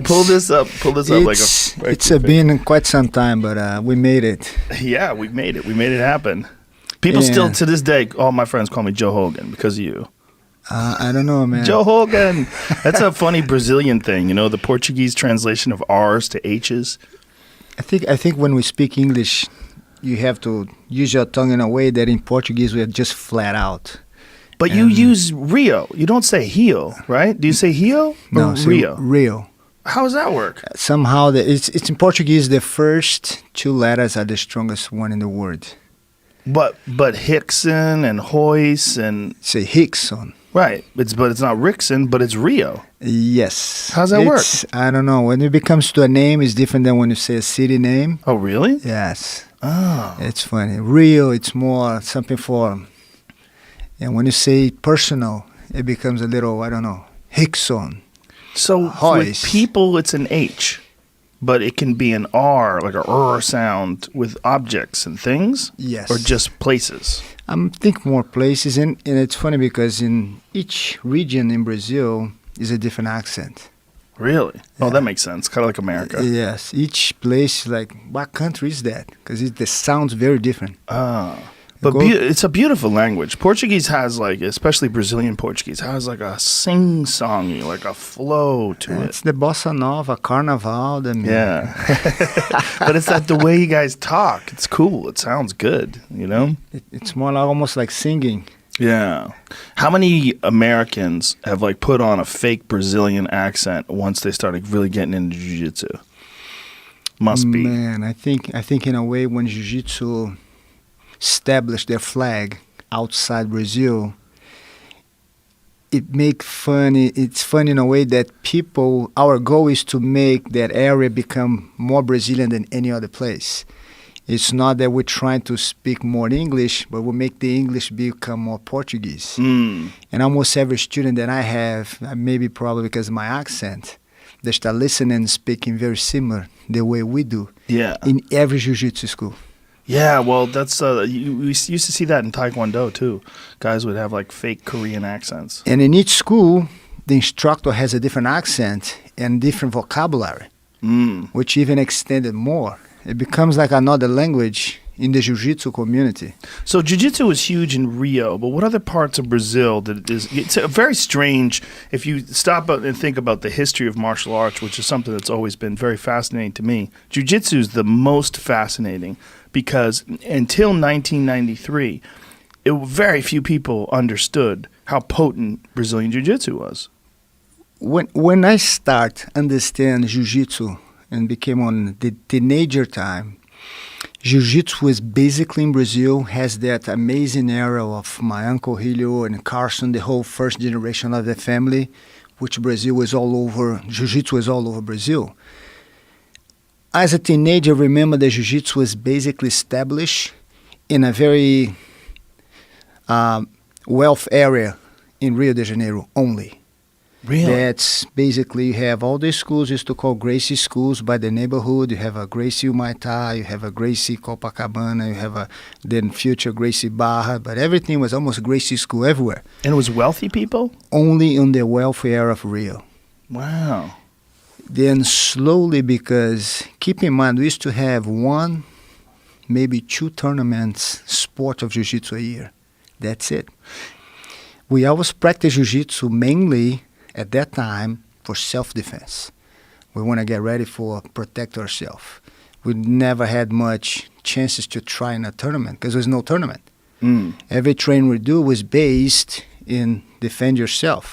Pull this up. Pull this up like a. It's been quite some time, but we made it. Yeah, we made it. We made it happen. People still to this day, all my friends call me Joe Rogan because of you. I don't know, man. Joe Rogan. That's a funny Brazilian thing, you know, the Portuguese translation of R's to H's. I think when we speak English, you have to use your tongue in a way that in Portuguese we are just flat out. But you use Rio. You don't say Rio, right? Do you say Rio or no, Rio? Rio. How does that work? Somehow, it's in Portuguese, the first two letters are the strongest one in the word. But Hickson and Hoyce and... Say Hickson. Right. But it's not Rickson, but it's Rio. Yes. How's that work? I don't know. When it comes to a name, it's different than when you say a city name. Oh, really? Yes. Oh. It's funny. Rio, it's more something for... And when you say personal, it becomes a little, I don't know, Hickson. So with people, it's an H, but it can be an R, like a sound with objects and things? Yes. Or just places? I think more places. And it's funny because in each region in Brazil is a different accent. Really? Yeah. Oh, that makes sense. Kind of like America. Yes. Each place, like, what country is that? Because the sound's very different. Oh. But it's a beautiful language. Portuguese has, like, especially Brazilian Portuguese, has like a sing-songy, like a flow to it. It's the bossa nova, carnaval. Yeah. But it's that the way you guys talk. It's cool. It sounds good, you know? It's more like almost like singing. Yeah. How many Americans have, like, put on a fake Brazilian accent once they started really getting into jiu-jitsu? Must be. Man, I think in a way when jiu-jitsu... established their flag outside Brazil, it's funny in a way that people, our goal is to make that area become more Brazilian than any other place. It's not that we're trying to speak more English, but we make the English become more Portuguese. And almost every student that I have, maybe probably because of my accent, they start listening and speaking very similar the way we do in every jiu-jitsu school. Yeah, well, that's we used to see that in Taekwondo too. Guys would have like fake Korean accents. And in each school, the instructor has a different accent and different vocabulary, which even extended more. It becomes like another language in the jiu-jitsu community. So jiu-jitsu is huge in Rio, but what other parts of Brazil that it's a very strange, if you stop and think about the history of martial arts, which is something that's always been very fascinating to me, jiu-jitsu is the most fascinating because until 1993, very few people understood how potent Brazilian jiu-jitsu was. When I start understand jiu-jitsu and became on the teenager time, jiu-jitsu was basically in Brazil, has that amazing era of my uncle Julio and Carson, the whole first generation of the family, which Brazil was all over, jiu-jitsu was all over Brazil. As a teenager, I remember that jiu-jitsu was basically established in a very wealth area in Rio de Janeiro only. Really? That's basically, you have all the schools used to call Gracie schools by the neighborhood. You have a Gracie Humaitá, you have a Gracie Copacabana, you have a then future Gracie Barra, but everything was almost Gracie school everywhere. And it was wealthy people? Only in the wealthy area of Rio. Wow. Then slowly, because keep in mind, we used to have one, maybe two tournaments, sport of jiu-jitsu a year. That's it. We always practice jiu-jitsu mainly at that time for self-defense. We want to get ready for protect ourselves. We never had much chances to try in a tournament because there's no tournament. Every training we do was based in defend yourself.